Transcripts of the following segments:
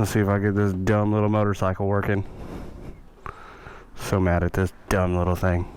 Let's see if I get this dumb little motorcycle working. So mad at this dumb little thing.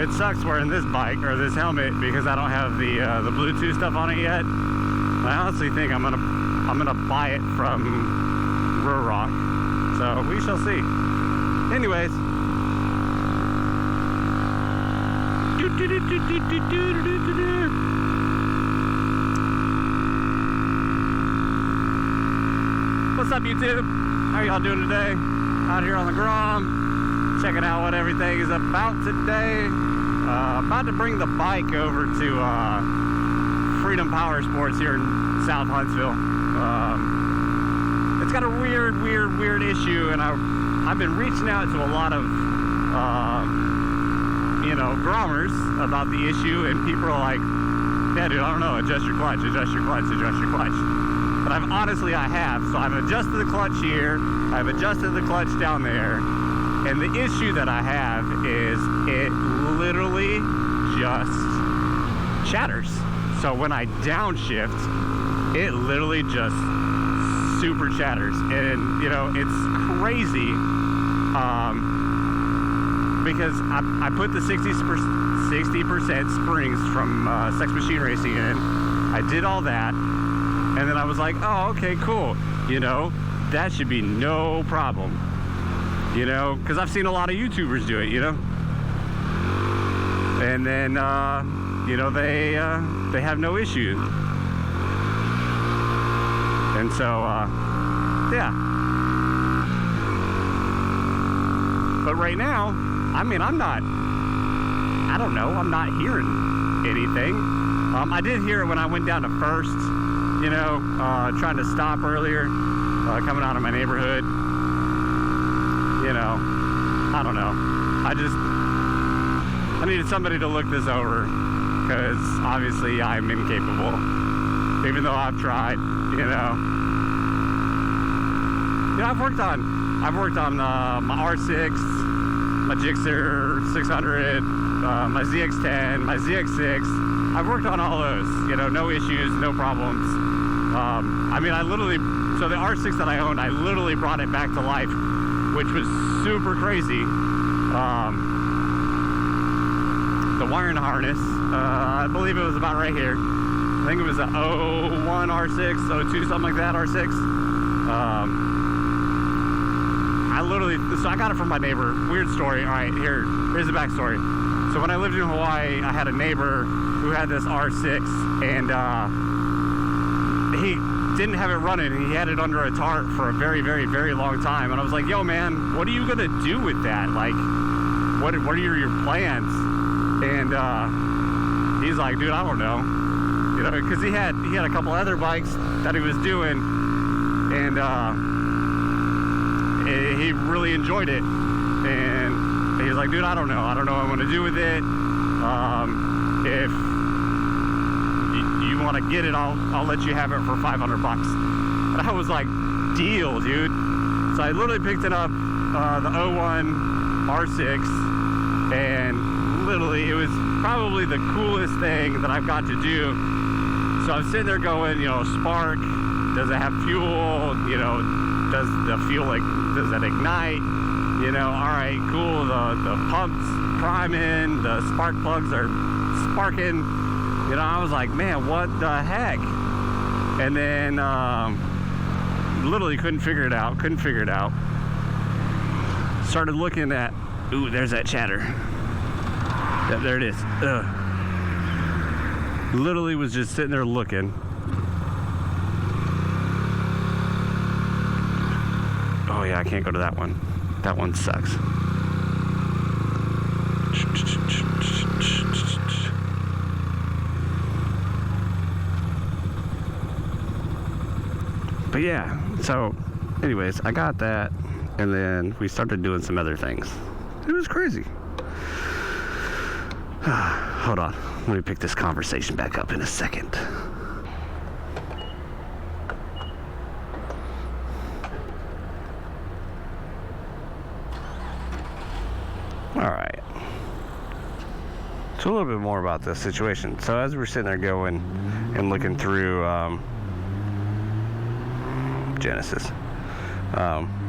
It sucks wearing this bike or this helmet because I don't have the Bluetooth stuff on it yet. I honestly think I'm gonna buy it from Rock. So we shall see. Anyways. What's up, YouTube? How y'all doing today? Out here on the Grom, checking out what everything is about today. About to bring the bike over to Freedom Power Sports here in South Huntsville. It's got a weird issue, and I've been reaching out to a lot of you know, Grommers about the issue, and people are like, yeah, dude, I don't know, adjust your clutch, adjust your clutch, adjust your clutch. But I have. So I've adjusted the clutch here, I've adjusted the clutch down there, and the issue that I have is it literally just chatters. So when I downshift, it literally just super chatters. And, you know, it's crazy because I put the 60% springs from Sex Machine Racing in. I did all that. And then I was like, oh, okay, cool. You know, that should be no problem. You know, because I've seen a lot of YouTubers do it, you know. And then, you know, they have no issues. And so, yeah. But right now, I mean, I'm not hearing anything. I did hear it when I went down to First, you know, trying to stop earlier, coming out of my neighborhood. You know, I don't know. I needed somebody to look this over, because obviously I'm incapable, even though I've tried. You know, I've worked on my R6, my Gixxer 600, my ZX10, my ZX6. I've worked on all those. You know, no issues, no problems. I mean, so the R6 that I owned, I literally brought it back to life, which was super crazy. The wiring harness, I believe it was about right here. I think it was a 01 R6, 02, something like that, R6. So I got it from my neighbor. Weird story. All right, here's the backstory. So when I lived in Hawaii, I had a neighbor who had this R6, and he didn't have it running. He had it under a tarp for a very long time. And I was like, yo, man, what are you gonna do with that? Like, what are your plans? And he's like, dude, I don't know. You know, because he had a couple other bikes that he was doing, and he really enjoyed it. And he's like, dude, I don't know what I'm gonna do with it. If you want to get it, I'll let you have it for $500. And I was like, deal, dude. So I literally picked it up, the 01 R6, and literally it was probably the coolest thing that I've got to do. So I'm sitting there going, you know, spark, does it have fuel? You know, does the fuel, like, does it ignite? You know, all right, cool, the pump's priming, the spark plugs are sparking. You know, I was like, man, what the heck? And then literally couldn't figure it out. Started looking at, ooh, there's that chatter. Yep, there it is. Ugh. Literally was just sitting there looking. Oh yeah, I can't go to that one. That one sucks. But yeah, so anyways, I got that, and then we started doing some other things. It was crazy. Hold on, let me pick this conversation back up in a second. Alright. So a little bit more about this situation. So as we're sitting there going and looking through Genesis,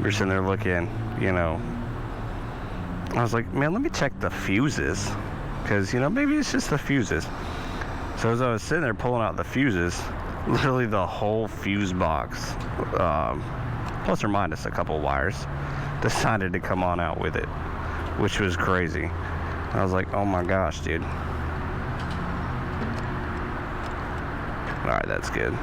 we're sitting there looking, you know, I was like, man, let me check the fuses, because, you know, maybe it's just the fuses. So as I was sitting there pulling out the fuses, literally the whole fuse box, plus or minus a couple wires, decided to come on out with it, which was crazy. I was like, oh my gosh, dude. Alright, that's good.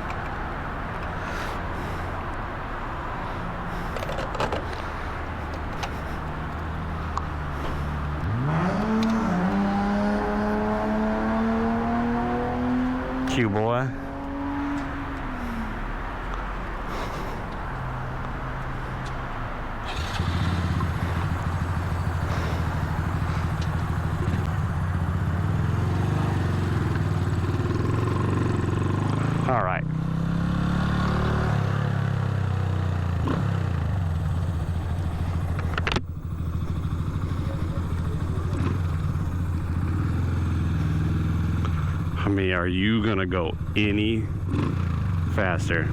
Q boy. All right. I mean, are you gonna go any faster?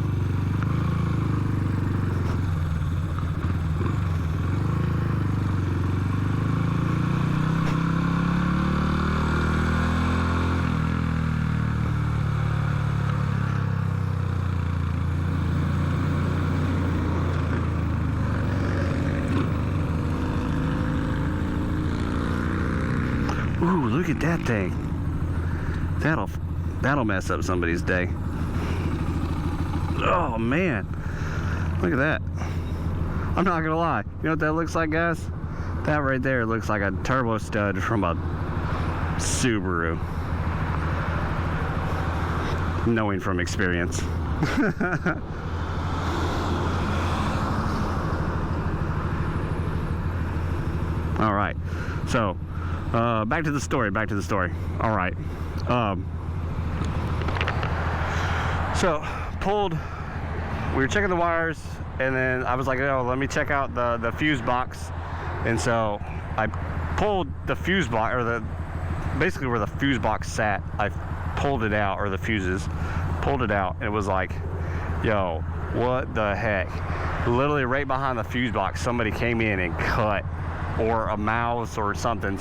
Ooh, look at that thing. That'll mess up somebody's day. Oh man, look at that. I'm not gonna lie. You know what that looks like, guys? That right there looks like a turbo stud from a Subaru. Knowing from experience. All right, so back to the story. All right. So pulled, we were checking the wires, and then I was like, oh, let me check out the fuse box. And so I pulled the fuse box, or basically where the fuse box sat, I pulled it out, or the fuses, pulled it out, and it was like, yo, what the heck? Literally right behind the fuse box, somebody came in and cut, or a mouse or something.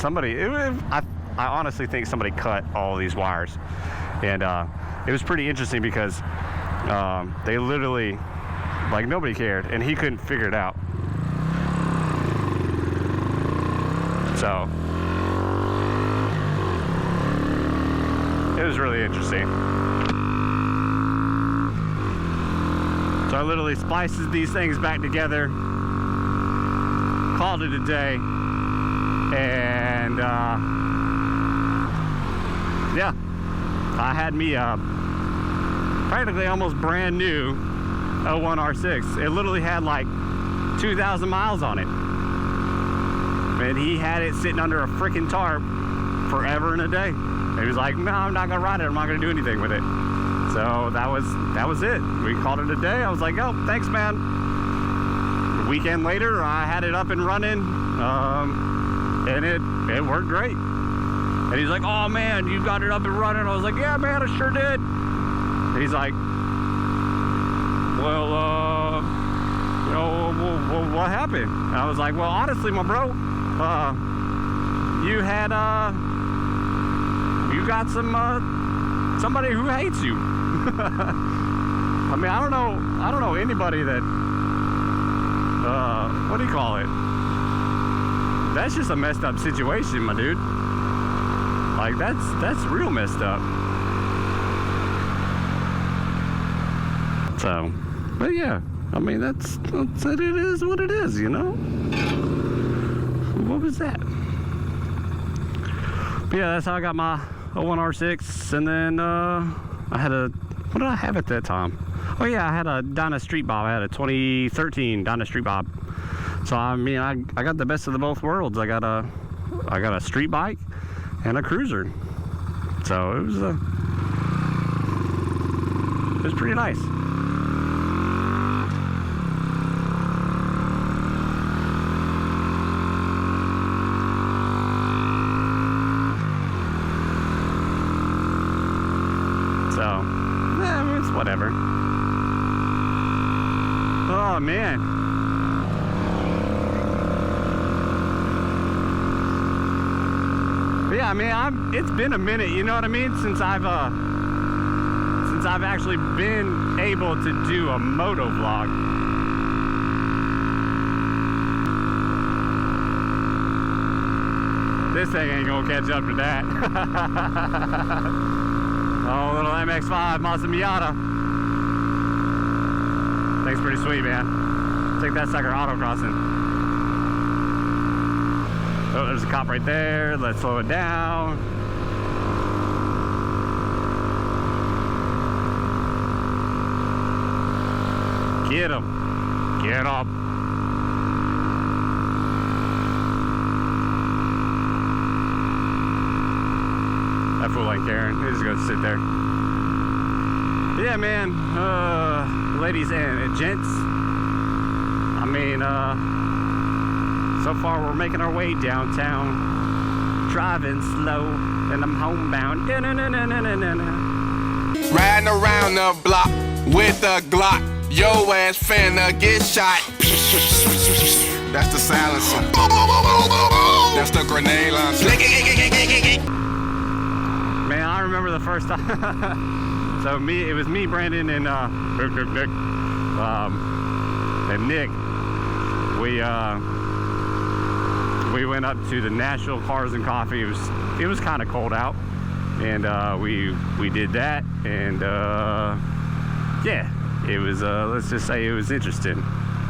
I honestly think somebody cut all these wires. And it was pretty interesting because they literally, like, nobody cared, and he couldn't figure it out. So it was really interesting. So I literally splices these things back together, called it a day, and yeah, I had me practically almost brand new 01 R6. It literally had like 2,000 miles on it, and he had it sitting under a freaking tarp forever and a day. He was like, no, I'm not gonna ride it, I'm not gonna do anything with it. So that was it. We called it a day. I was like, oh, thanks, man. A weekend later, I had it up and running, and it worked great. And he's like, oh man, you got it up and running. I was like, yeah, man, I sure did. And he's like, well, you know, what happened? And I was like, well, honestly, my bro, you got somebody who hates you. I mean, I don't know anybody that, what do you call it? That's just a messed up situation, my dude. Like, that's real messed up. So, but yeah, I mean, that's it is what it is, you know? What was that? But yeah, that's how I got my 01 R6, and then I had a What did I have at that time? Oh yeah, I had a Dyna Street Bob. I had a 2013 Dyna Street Bob. So I mean, I got the best of the both worlds. I got a street bike and a cruiser. So it was pretty nice. So, yeah, it's whatever. Oh man. But yeah, I mean, it's been a minute, you know what I mean, since I've actually been able to do a moto vlog. This thing ain't gonna catch up to that. Oh, little MX-5 Mazda Miata. Thing's pretty sweet, man. Take that sucker autocrossing. Oh, there's a cop right there. Let's slow it down. Get him. Get up. That fool ain't caring. He's just gonna sit there. Yeah, man. Ladies and gents. I mean, so far we're making our way downtown. Driving slow, and I'm homebound. Riding around the block with a Glock. Yo ass finna get shot. That's the silencer. That's the grenade launcher. Man, I remember the first time. So it was me, Brandon, and Nick. We went up to the Nashville Cars and Coffee. It was kind of cold out, and we did that, and yeah, it was let's just say it was interesting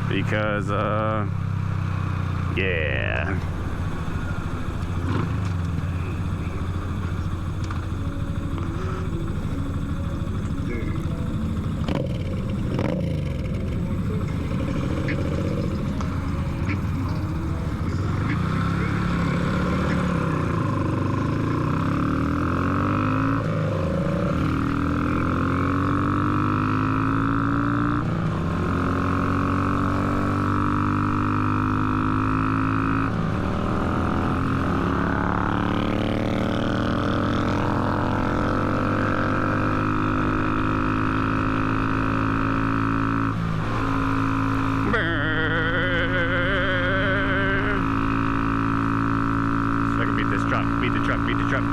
because yeah. Beat the truck.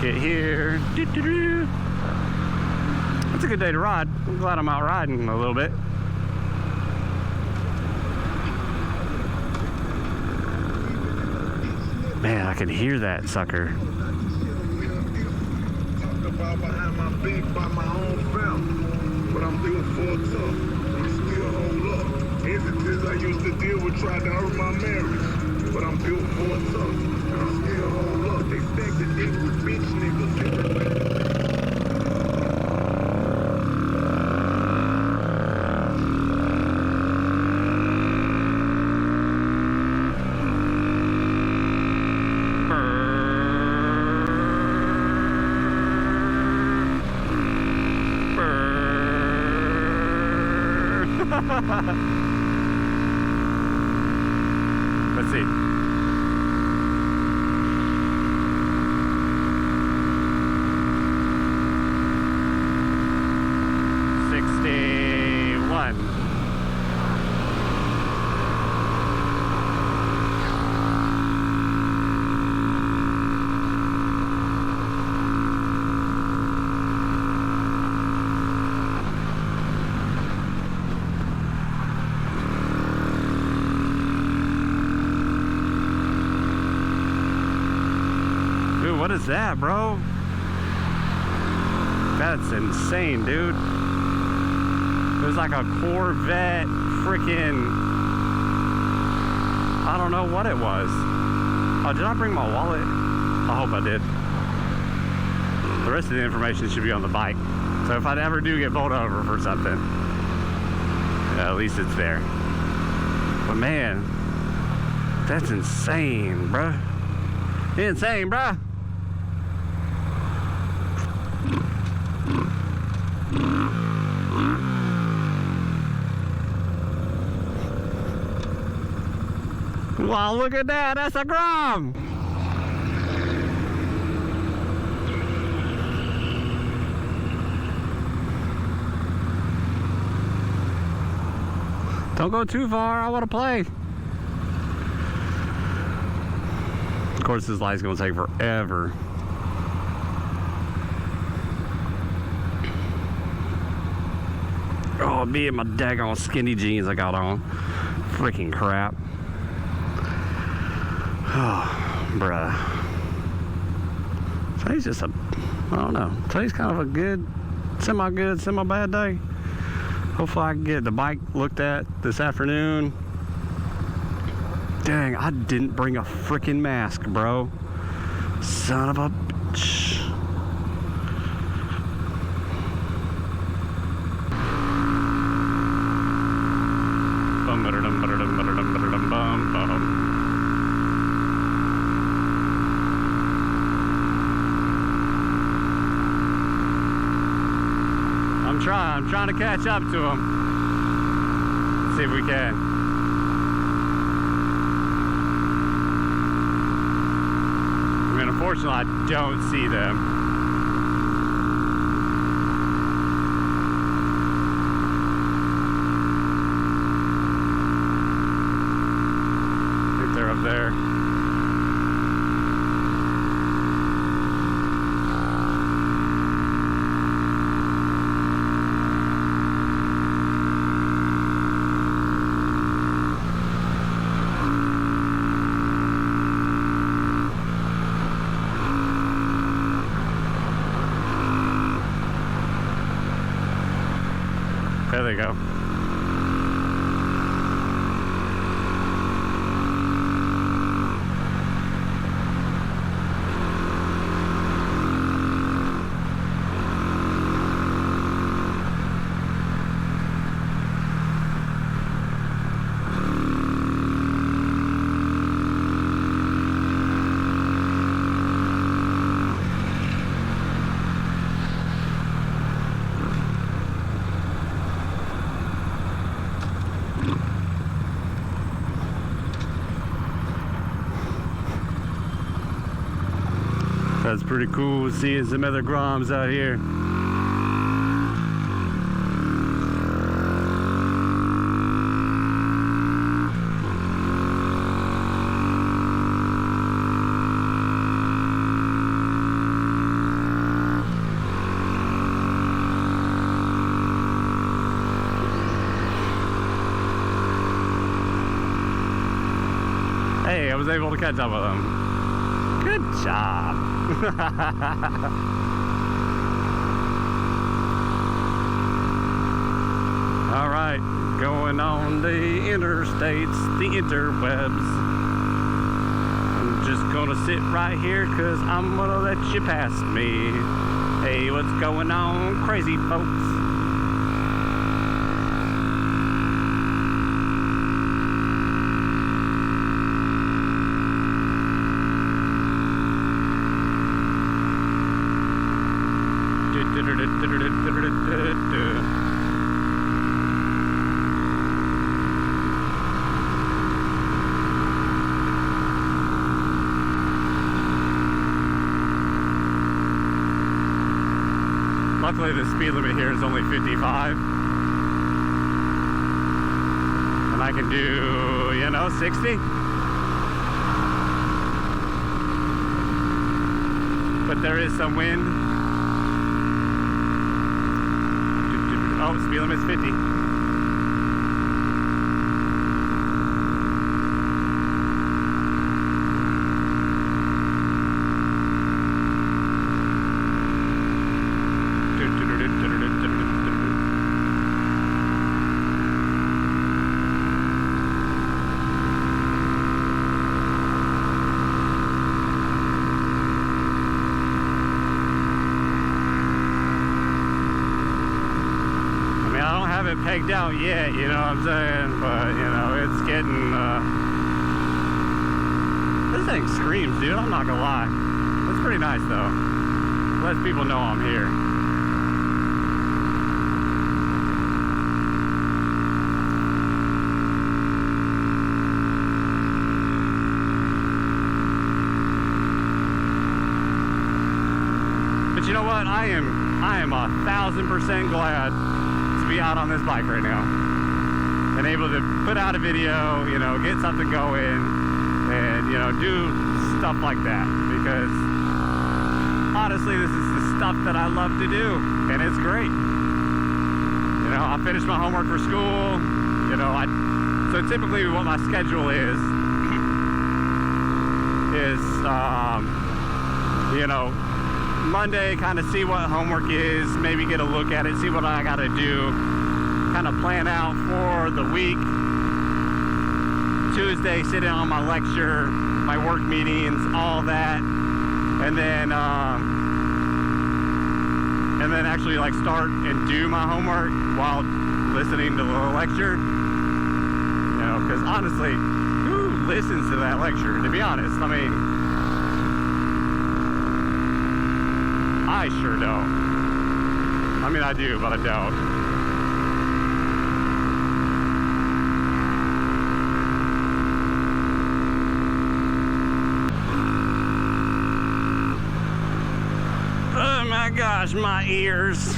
Get here. It's a good day to ride. I'm glad I'm out riding a little bit. Man, I can hear that sucker. Talk about behind my back by my own family. But I'm built for a tough. I'm still hold up. Entities I used to deal with tried to hurt my marriage. But I'm built for a tough. I'm still hold up. They stack the dick with bitch niggas. Let's see. What is that, bro? That's insane, dude. It was like a Corvette freaking... I don't know what it was. Oh, did I bring my wallet? I hope I did. rest of the information should be on the bike. So if I ever do get pulled over for something, at least it's there. But man, that's insane, bruh. Insane, bruh. Wow, look at that. That's a Grom. Don't go too far. I want to play. Of course, this light's going to take forever. Oh, me and my daggone skinny jeans I got on. Freaking crap. Oh, bruh. Today's just I don't know. Today's kind of a good, semi-bad day. Hopefully I can get the bike looked at this afternoon. Dang, I didn't bring a freaking mask, bro. Son of a bitch. I'm trying to catch up to him. Let's see if we can. I mean, unfortunately, I don't see them. I think they're up there. There they go. That's pretty cool seeing some other Groms out here. Hey, I was able to catch up with them. Good job. All right, going on the interstates, the interwebs. I'm just gonna sit right here because I'm gonna let you pass me. Hey, what's going on, crazy folks? Luckily the speed limit here is only 55. And I can do, you know, 60. But there is some wind. Oh, speed limit's 50. have it pegged out yet, you know what I'm saying? But, you know, it's getting, this thing screams, dude, I'm not gonna lie. It's pretty nice, though. Lets people know I'm here. But you know what? I am 1,000% glad to be out on this bike right now and able to put out a video, you know, get something going and, you know, do stuff like that, because honestly, this is the stuff that I love to do, and it's great. You know, I finished my homework for school, you know, so typically what my schedule is, you know, Monday, kind of see what homework is, maybe get a look at it, see what I got to do, kind of plan out for the week. Tuesday, sit in on my lecture, my work meetings, all that, and then actually like start and do my homework while listening to the lecture. You know, because honestly, who listens to that lecture? To be honest, I mean, I sure don't. I mean, I do, but I don't. Oh my gosh, my ears.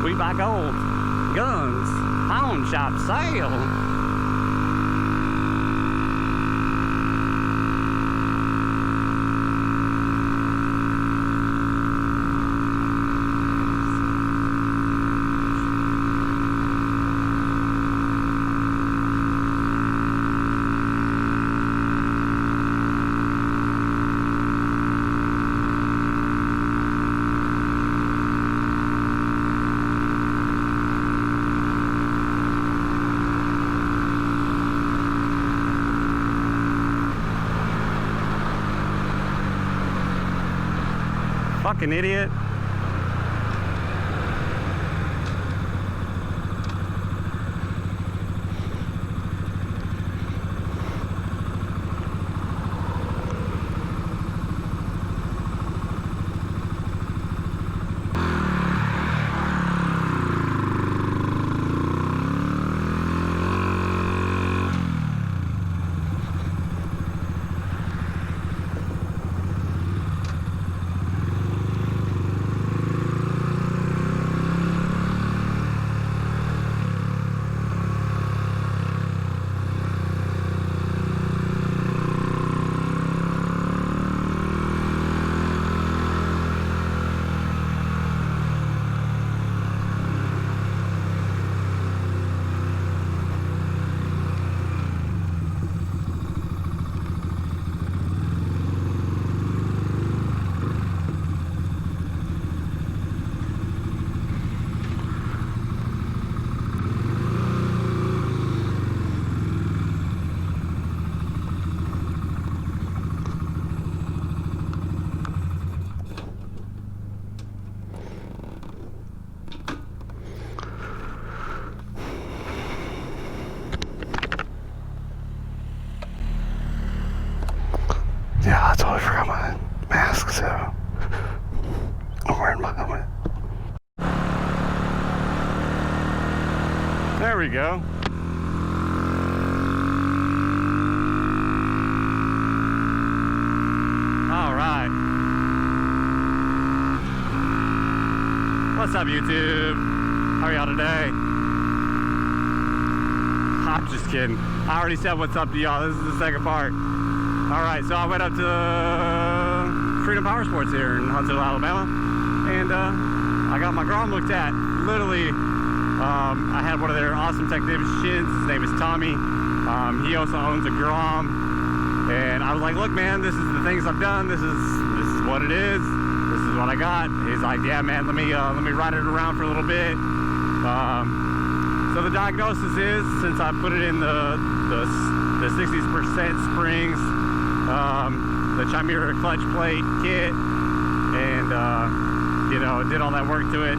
We buy gold, guns, pawn shop sale. Fucking idiot. Yeah, I totally forgot my mask, so I'm wearing my helmet. There we go. All right. What's up, YouTube? How are y'all today? I'm just kidding. I already said what's up to y'all. This is the second part. All right, so I went up to Freedom Power Sports here in Huntsville, Alabama, and I got my Grom looked at. Literally, I had one of their awesome technicians. His name is Tommy. He also owns a Grom, and I was like, look, man, this is the things I've done. This is what it is. This is what I got. He's like, yeah, man, let me ride it around for a little bit. So the diagnosis is, since I put it in the 60% springs, the Chimera clutch plate kit, and you know, did all that work to it.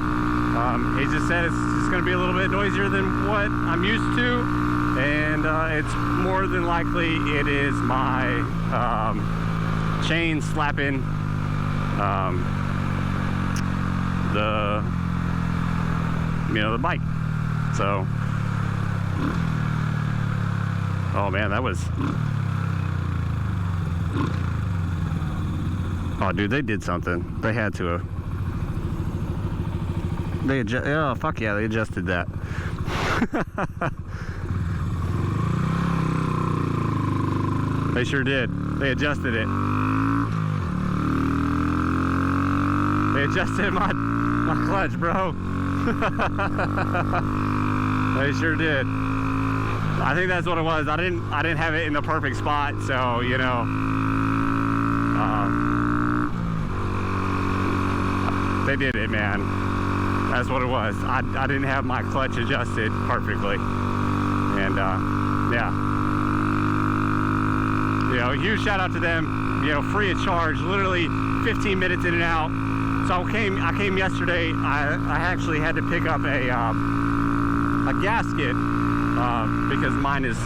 He just said it's just going to be a little bit noisier than what I'm used to, and it's more than likely it is my chain slapping the bike. So, oh man, that was, oh dude, they did something. They had to have. Oh fuck yeah, they adjusted that. They sure did. They adjusted it. They adjusted my clutch, bro. They sure did. I think that's what it was. I didn't have it in the perfect spot, so you know. They did it, man. That's what it was. I didn't have my clutch adjusted perfectly, and yeah. You know, huge shout out to them. You know, free of charge. Literally 15 minutes in and out. So I came yesterday. I actually had to pick up a gasket because mine is,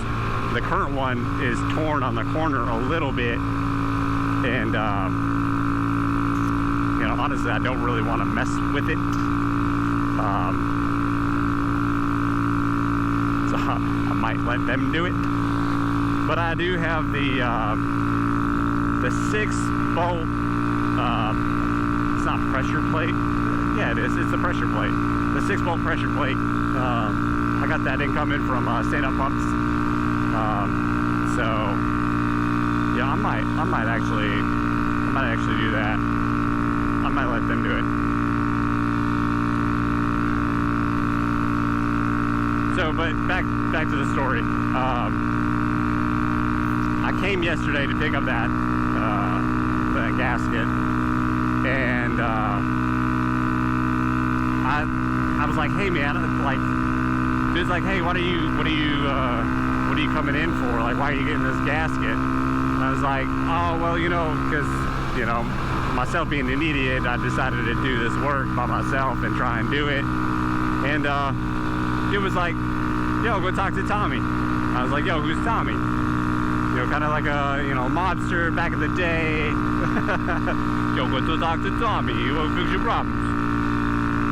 the current one is torn on the corner a little bit, and you know, honestly, I don't really want to mess with it. So I might let them do it. But I do have the 6-bolt. It's not pressure plate. Yeah, it is. It's the pressure plate. The 6-bolt pressure plate. I got that incoming from stand-up pumps. So yeah, I might actually do that. I might let them do it. So, but back to the story. I came yesterday to pick up that gasket, and I was like, hey man, like, dude's like, hey, what are you coming in for? Like, why are you getting this gasket? And I was like, oh well, you know, because you know, myself being an idiot, I decided to do this work by myself and try and do it. And it was like, yo, go talk to Tommy. I was like, yo, who's Tommy? You know, kind of like a, you know, mobster back in the day. Yo, go to talk to Tommy. He will fix your problems.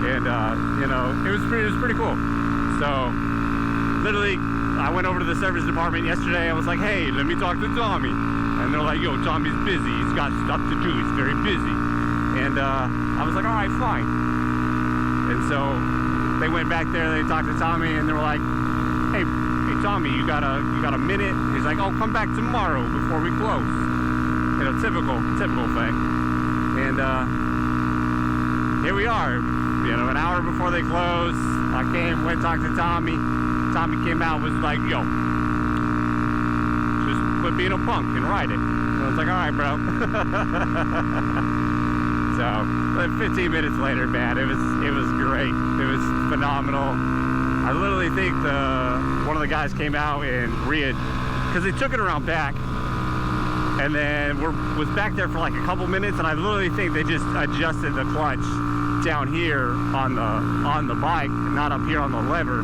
And you know, it was pretty cool. So literally, I went over to the service department yesterday. I was like, hey, let me talk to Tommy. And they're like, yo, Tommy's busy. He's got stuff to do. He's very busy. And I was like, all right, fine. And so they went back there. They talked to Tommy, and they were like, hey, Tommy, you got a minute? He's like, oh, come back tomorrow before we close. You know, typical thing. And here we are. You know, an hour before they close, I went talked to Tommy. Tommy came out, was like, yo, just quit being a punk and ride it. And I was like, all right, bro. So, 15 minutes later, man, it was great. It was phenomenal. I literally think one of the guys came out and because they took it around back, and then was back there for like a couple minutes, and I literally think they just adjusted the clutch down here on the bike, not up here on the lever,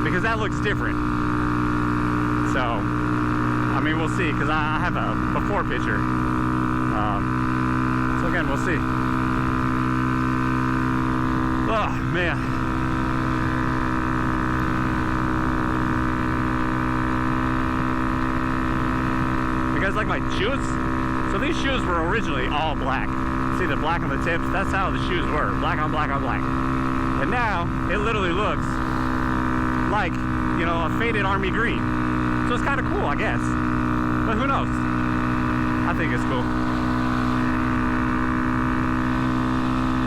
because that looks different. So, I mean, we'll see, because I have a before picture. So again, we'll see. Oh man. You guys like my shoes? So these shoes were originally all black. See the black on the tips? That's how the shoes were. Black on black on black. And now, it literally looks like, you know, a faded army green. So it's kind of cool, I guess. But who knows? I think it's cool.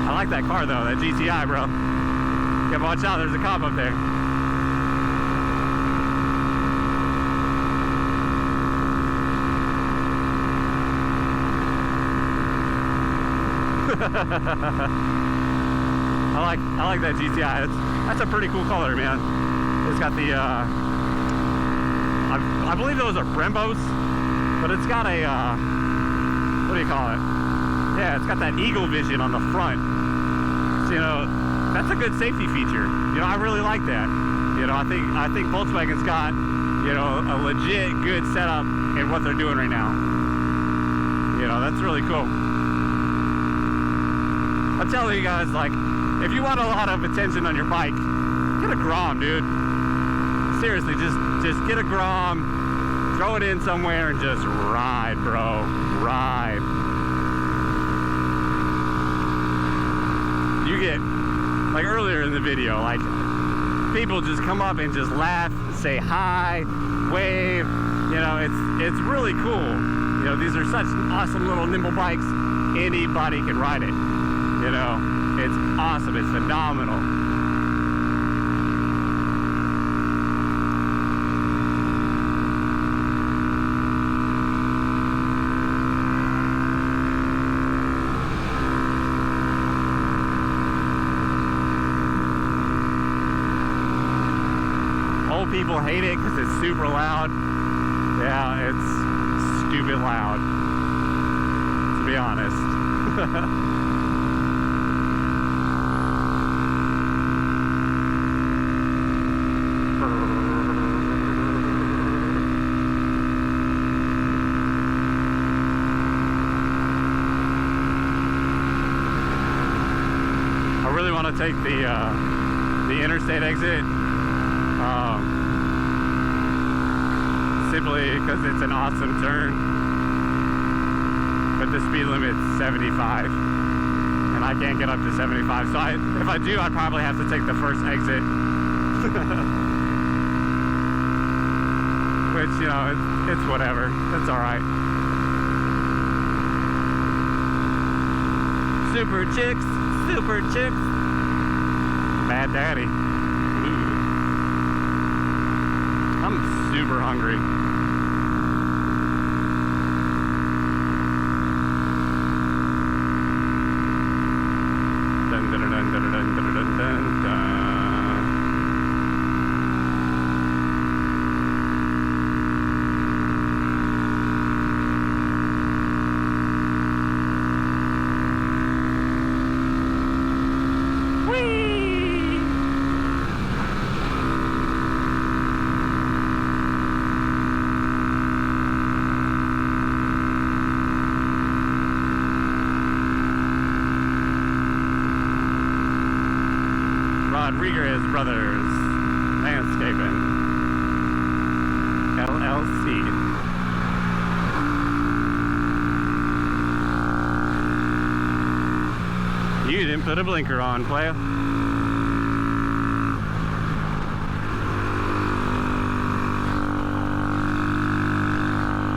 I like that car though, that GTI, bro. Yeah, but watch out, there's a cop up there. I like that GTI. That's a pretty cool color, man. It's got the I believe those are Brembos, but it's got a what do you call it? Yeah, it's got that eagle vision on the front. So, you know, that's a good safety feature. You know, I really like that. You know, I think Volkswagen's got, you know, a legit good setup in what they're doing right now. You know, that's really cool. I'm telling you guys, like, if you want a lot of attention on your bike, get a Grom, dude. Seriously, just get a Grom, throw it in somewhere and just ride, bro. Ride. You get, like earlier in the video, like, people just come up and just laugh, say hi, wave. You know, it's really cool. You know, these are such awesome little nimble bikes. Anybody can ride it. You know, it's awesome. It's phenomenal. Old people hate it because it's super loud. Yeah, it's stupid loud, to be honest. I really want to take the interstate exit, simply because it's an awesome turn, but the speed limit's 75, and I can't get up to 75. So if I do, I'd probably have to take the first exit, which, you know, it's whatever. It's all right. Super chicks. Super chicks. Bad daddy. Ooh. I'm super hungry. Dun, dun, dun, dun, dun, dun, dun, dun, dun. Rodriguez Brothers Landscaping LLC. You didn't put a blinker on, player.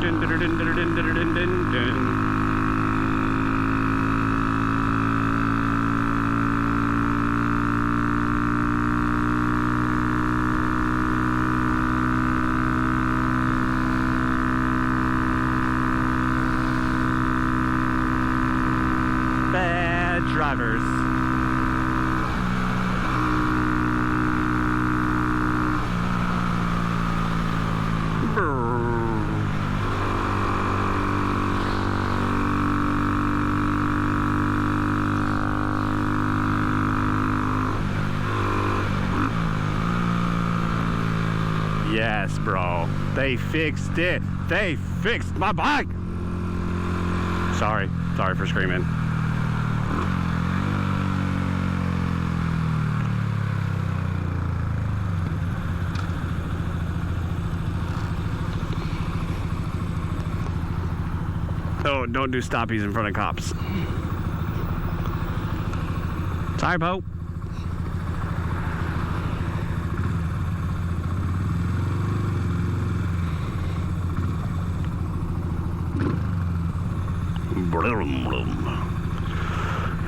Dun, dun, dun, dun, dun, dun, dun, dun, dun. Bad drivers. Brrr. Yes, bro. They fixed it. They fixed my bike. Sorry for screaming. Oh, don't do stoppies in front of cops. Sorry, Pope.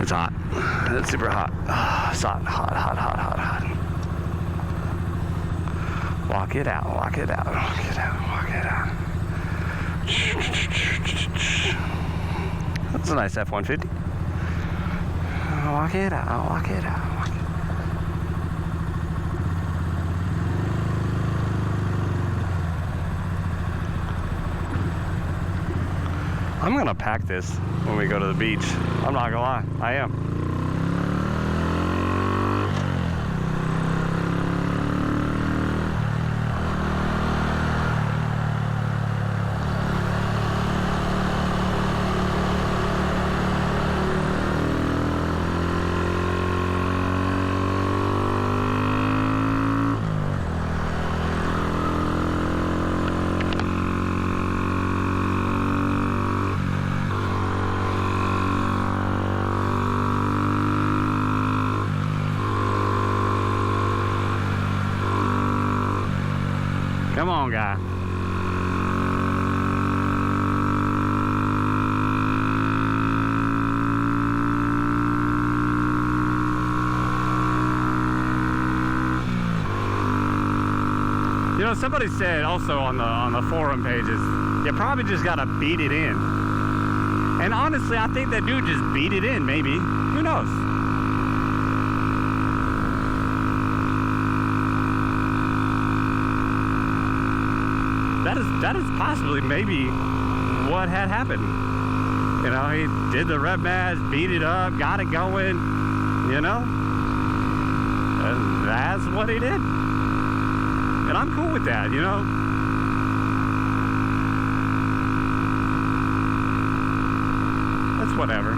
It's hot. It's super hot. It's hot, hot, hot, hot, hot, hot. Walk it out, walk it out, walk it out, walk it out. That's a nice F-150. Walk it out, walk it out. I'm gonna pack this when we go to the beach. I'm not gonna lie, I am. Come on, guy. You know, somebody said also on the forum pages, you probably just gotta beat it in. And honestly, I think that dude just beat it in, maybe. Who knows? That is possibly maybe what had happened. You know, he did the rev match, beat it up, got it going, you know? And that's what he did. And I'm cool with that, you know? That's whatever.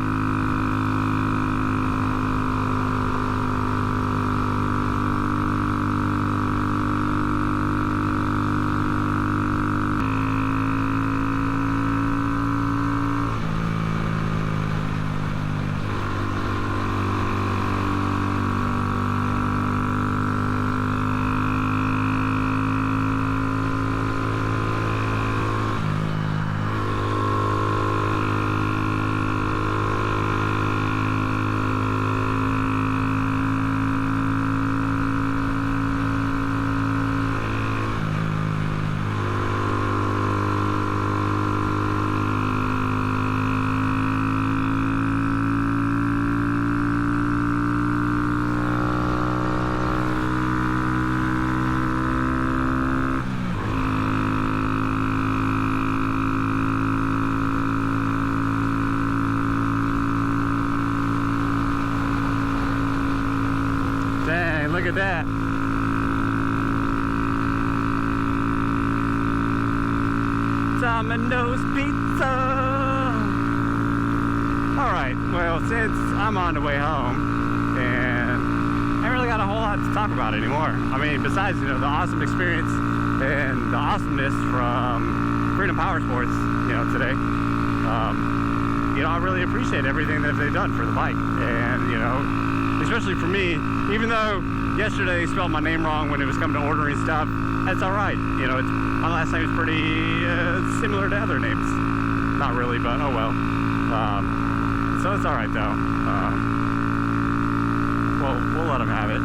Look at that. Domino's Pizza. All right, well, since I'm on the way home and I ain't really got a whole lot to talk about anymore. I mean, besides, you know, the awesome experience and the awesomeness from Freedom Power Sports, you know, today. You know, I really appreciate everything that they've done for the bike. And, you know, especially for me, even though yesterday they spelled my name wrong when it was coming to ordering stuff, that's all right. You know, my last name is pretty similar to other names. Not really, but oh well. So it's all right though. We'll let them have it.